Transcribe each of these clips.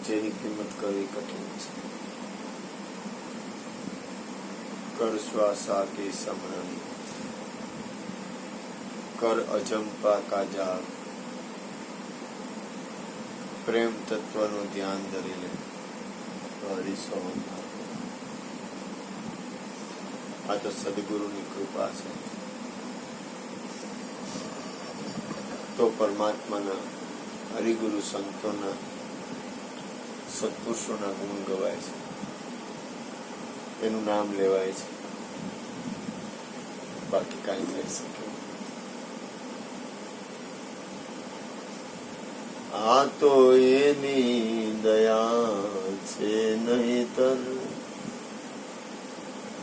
જેની કિંમત કરવી કઠિન છે. કર શ્વાસા કે સમરણ, કર અજંપા કા જાપ, પ્રેમ તત્વનું ધ્યાન ધરી લે. આ તો સદગુરુની કૃપા છે. તો પરમાત્માના હરિગુરુ સંતોના સત્પુરુષોના ગુણ ગવાય છે, એનું નામ લેવાય છે, બાકી કાંઈ થઈ શકે. આ તો એની દયા છે નહીતર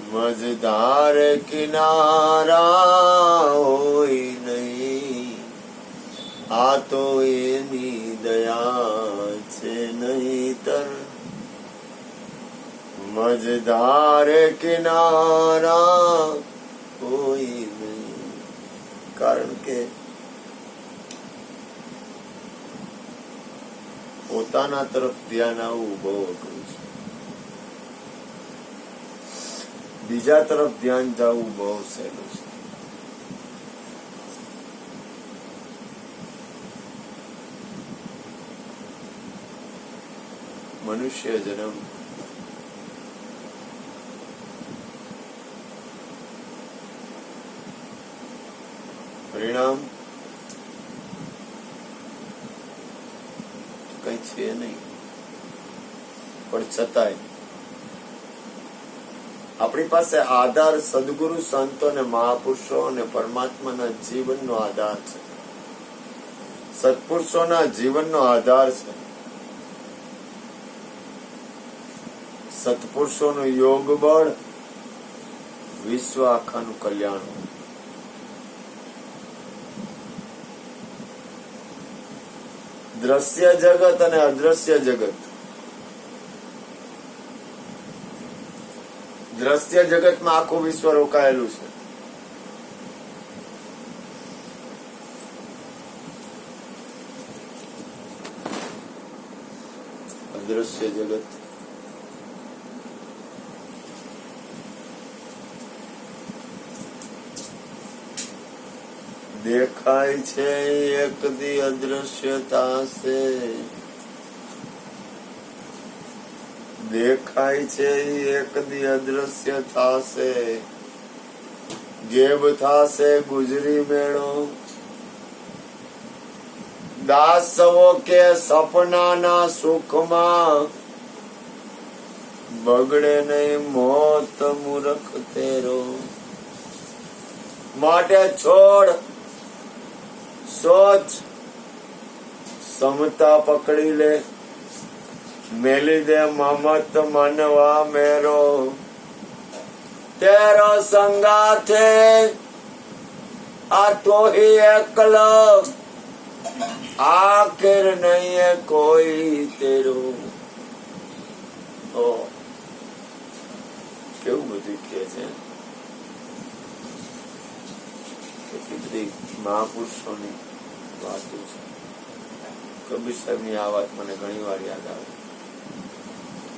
મજદાર કિનારા હોય નહીં. આ તો એની દયા છે નહીતર મજદાર કિનારા હોય નહીં. કારણ કે પોતાના તરફ ધ્યાન આવવું બહુ અઘરું છે, બીજા તરફ ધ્યાન જવું બહુ સહેલું છે. મનુષ્ય જન્મ પરિણામ કઈ છે નહીં, પણ છતાંય આપણી પાસે આધાર સદગુરુ સંતો અને મહાપુરુષો અને પરમાત્માના જીવનનો આધાર છે, સત્પુરુષોના જીવનનો આધાર છે. સત્પુરુષોનું યોગ બળ વિશ્વ આખાનું કલ્યાણ. દ્રશ્ય જગત અને અદ્રશ્ય જગત. દ્રશ્ય જગતમાં આખું વિશ્વ રોકાયેલું છે. અદ્રશ્ય જગત દેખાય છે એક દી અદ્રશ્યતા સે, દેખાય છે એક દી અદ્રશ્ય થાશે, ગેબ થાશે ગુજરી મેળો. દાસવો કે સપનાના સુખમાં બગડે નહીં મોત મૂરખ તેરો. માટે છોડ સોચ, સમતા પકડી લે, મેલી દે મમત મનવા મેરો. તેરો સંગાથે આ તો ही એકલો, આખિર નહીં કોઈ તેરો. કેવું બધું કે છે, કેટલી બધી મહાપુરુષોની વાતો છે. કબીર સાહેબની આ વાત મને ઘણી વાર યાદ આવે.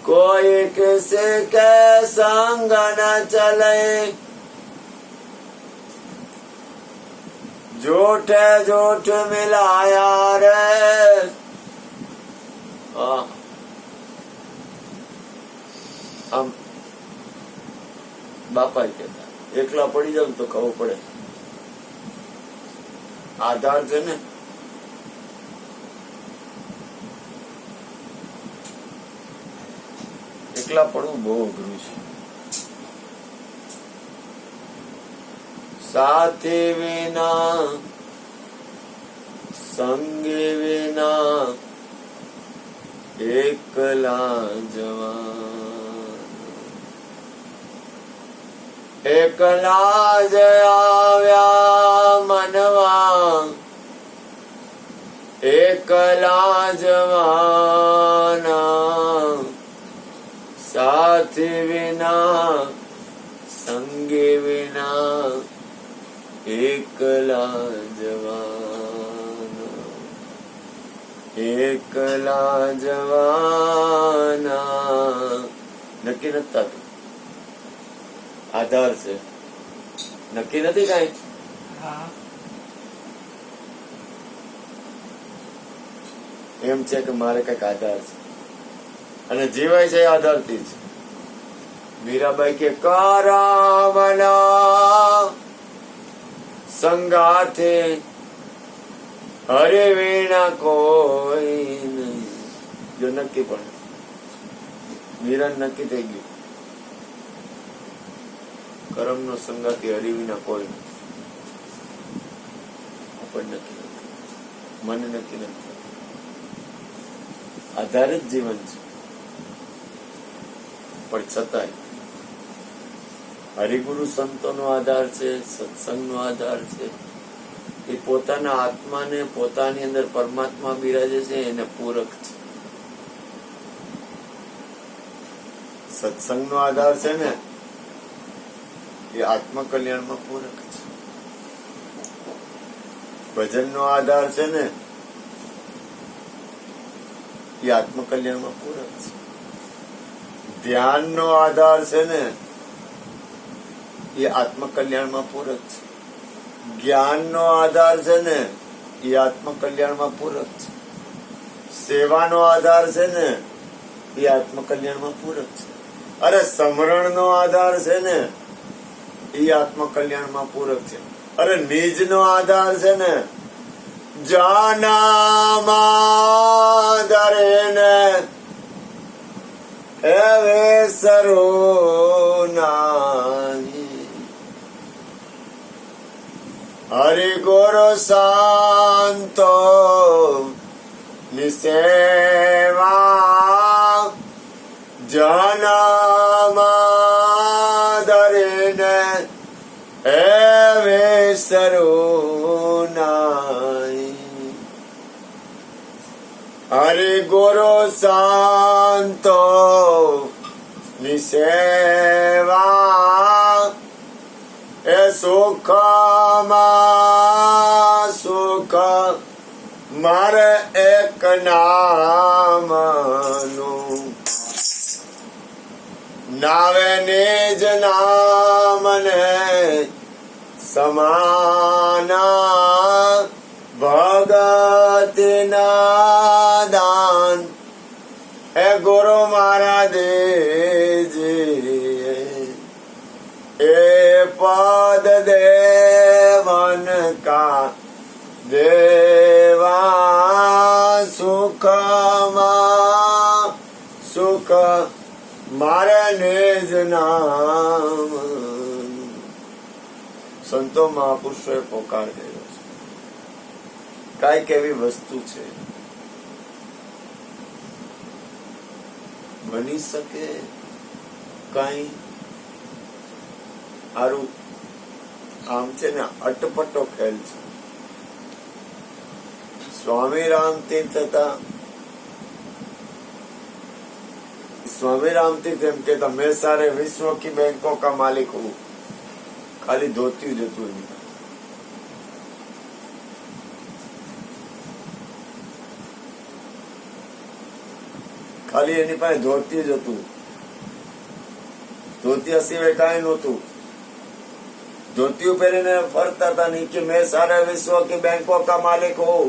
કોઈ કિસે કે સંગ ન ચલે, झूठे झूठ मिलाया रे. આમ બાપા કહેતા, એકલા પડી જાવ તો ખબર પડે. આધાર છે ને, એકલા પડવું બહુ અઘરું છે. સાથી વિના સંગી વિના એકલા જવાન. એકલા જ આવ્યા મનવા, એકલા જવાના. સાથી વિના સંગી વિના એકલા જવાના, એકલા એકલા જવાના. નક્કી નથી થતું. આધાર છે, નક્કી નથી કઈ. એમ છે કે મારે કઈક આધાર છે અને જીવાય છે આધારથી જ. મીરાબાઈ કે કરાવના સંગાથે હરે વીણા કોઈ નહીં. જો નક્કી પણ મીરા નક્કી થઈ ગયું, કરમ નો સંગાથી હરી વિના કોઈ નથી. આપણને નક્કી નથી, મને નક્કી નથી. આધારિત જીવન છે, પણ છતાંય હરિગુરુ સંતો નો આધાર છે, સત્સંગ નો આધાર છે. એ પોતાના આત્માને પોતાની અંદર પરમાત્મા બિરાજે છે એને પૂરક છે. સત્સંગ નો આધાર છે ને એ આત્મ કલ્યાણમાં પૂરક છે. ભજન નો આધાર છે ને એ આત્મ કલ્યાણમાં પૂરક છે. ધ્યાન નો આધાર છે ને એ આત્મ કલ્યાણમાં પૂરક છે. જ્ઞાન નો આધાર છે ને એ આત્મ કલ્યાણમાં પૂરક છે. સેવાનો આધાર છે ને એ આત્મ કલ્યાણમાં પૂરક છે. અરે સમરણ નો આધાર છે ને એ આત્મ કલ્યાણમાં પૂરક છે. અરે નિજ નો આધાર છે ને જાનામાં ધરે ને હવે સરો નાહી. હરિ ગુરુ શાંતો નિસેવા જાનામાં ધરે ને હવે સરો નાહી. હરિ ગુરુ શાંતો નિસેવા એ સુખમાં સુખ મારે એક નામનું. નાવે નિજ નામને સમાના ભગતના દાન એ ગુરુ મારા દેજી. એ પદ દેવન કા દેવા સુખમાં સુખ મારે નિજ નામ. સંતો મહાપુરુષોએ પોકાર કર્યો છે. કાંઈક એવી વસ્તુ છે બની શકે કઈ આરું આમ છે ને અટપટો ખેલ છે. સ્વામી રામ તીર્થ હતા. स्वामी राम तीर्थ एम कहता मैं सारे विश्व की बैंकों का मालिक हूँ. खाली धोती जतुं खाली एनी पासे धोती जतुं. धोती सिवाय कांई नहोतुं. धोती पहेरीने फरता था नहीं कि मैं सारे विश्व की बैंकों का मालिक हूँ.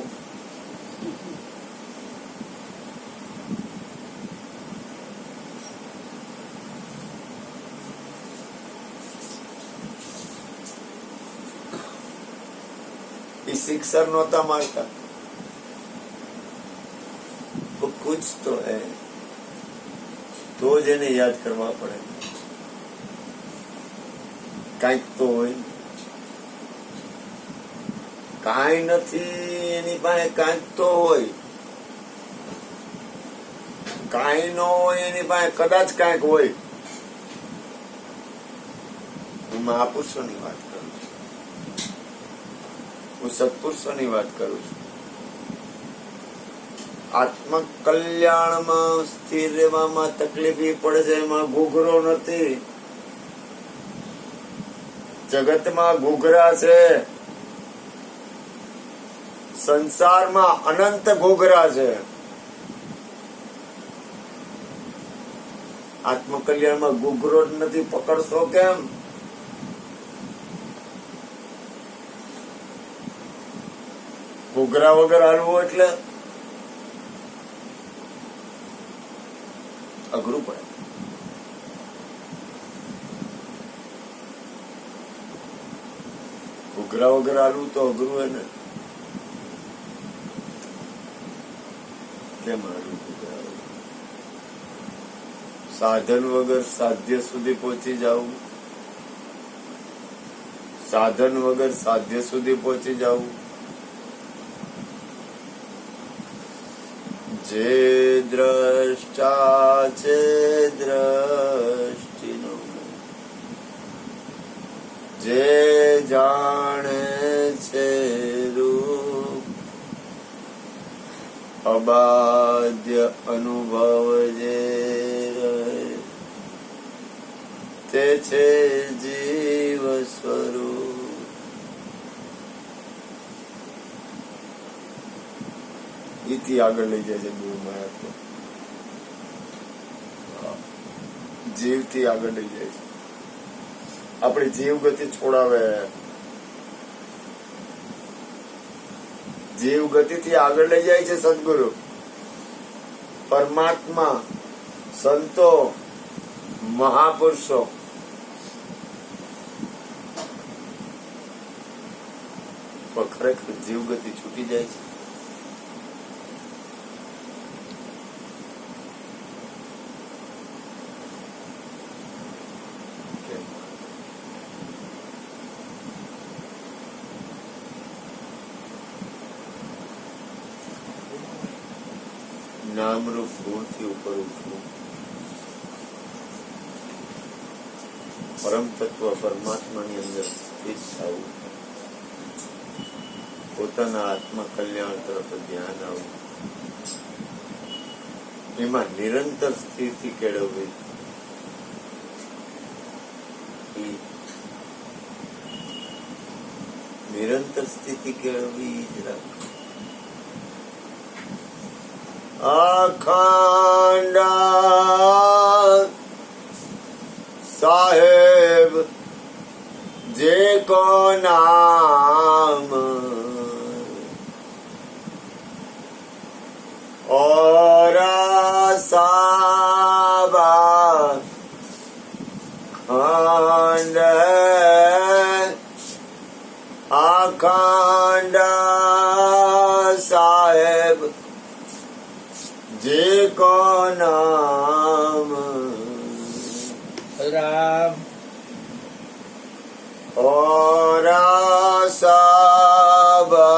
शिक्षक नहोता मारता तो कुछ तो है तो जेने याद करवा पड़े. कांईक तो होय. कांई नथी एनी पासे कांईक तो होय. कांई न होय एनी पासे कदाच कांईक होय. હું મહાપુરુષોની વાત કરું છું. હું સત્પુરુષોની વાત કરું છું. આત્મ કલ્યાણમાં સ્થિર રહેવામાં તકલીફ પડે છે. એમાં ઘૂઘરો નથી. જગતમાં ઘૂઘરા છે. સંસારમાં અનંત ઘૂઘરા છે. આત્મકલ્યાણમાં ગુગરો જ નથી, પકડશો કેમ? ઘૂઘરા વગર હાલવું એટલે અઘરું પડે. ઘૂઘરા વગર હાલવું તો અઘરું હે ને. કેમ હાલવું ઘૂઘરા વગર? સાધન વગર સાધ્ય સુધી પહોંચી જવું, સાધન વગર સાધ્ય સુધી પહોંચી જવું. જે દ્રષ્ટા છે દ્રષ્ટિનો, જે જાણે છે રૂપ, અબાધ્ય અનુભવ જે રહે તે છે જીવ સ્વરૂપ. ઈથી આગળ લઈ જાય છે ગુરુ મહારાજ. જીવથી આગળ લઈ જાય છે. આપણી જીવ ગતિ છોડાવે. જીવ ગતિથી આગળ લઈ જાય છે સદગુરુ, પરમાત્મા, સંતો, મહાપુરુષો. પણ ખરેખર જીવ ગતિ છૂટી જાય છે. નામરૂપ ગુણથી ઉપર ઉઠવું, પરમ તત્વ પરમાત્માની અંદર સ્થિત થવું, પોતાના આત્મા કલ્યાણ તરફ ધ્યાન આવવું, એમાં નિરંતર સ્થિતિ કેળવવી. નિરંતર સ્થિતિ કેળવવી જ રાખ. અખંડ સાહેબ જે કો નામ और साबा खंड अखंड साहेब जे को नाम राम और साबा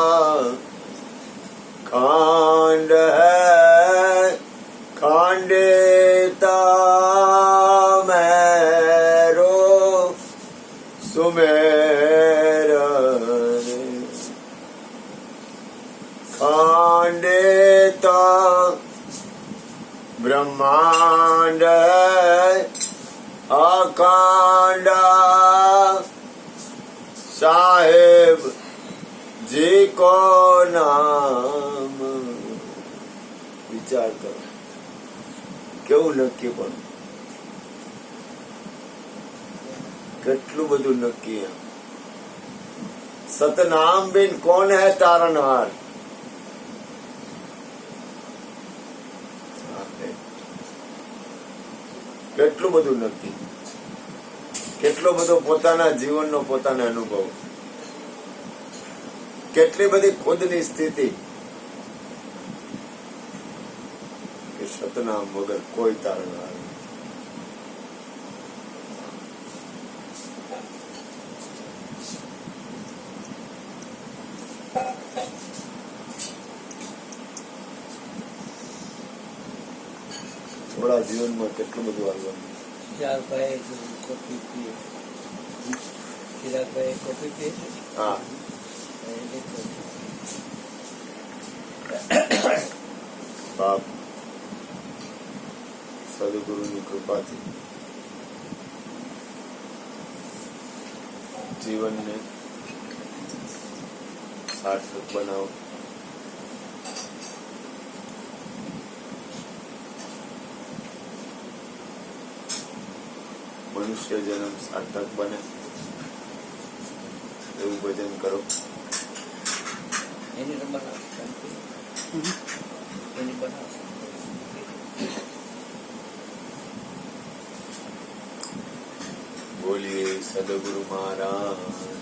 खंड है खंडित मेरो सुमेर खंडित ब्रह्मांड अखंड साहेब जी को नाम. વિચાર કરો કેવું નક્કી, પણ કેટલું બધું નક્કી. સતનામ બિન કોણ હૈ તારનહાર. કેટલું બધું નક્કી, કેટલો બધો પોતાના જીવનનો પોતાનો અનુભવ, કેટલી બધી ખુદની સ્થિતિ કે સતનામ વગર કોઈ તારણ આવે. થોડા જીવનમાં કેટલું બધું આવવાનું. ચિરાગભાઈ કોફી પીએ, ચિરાગભાઈ કોફી પીએ. હા, બાપ સદગુરુની કૃપાથી જીવનને સાર્થક બનાવો. મનુષ્ય જન્મ સાર્થક બને એવું ભજન કરો. એની તો બનાવ શાંતિ. એની બનાવ બોલીએ સદગુરુ મહારાજ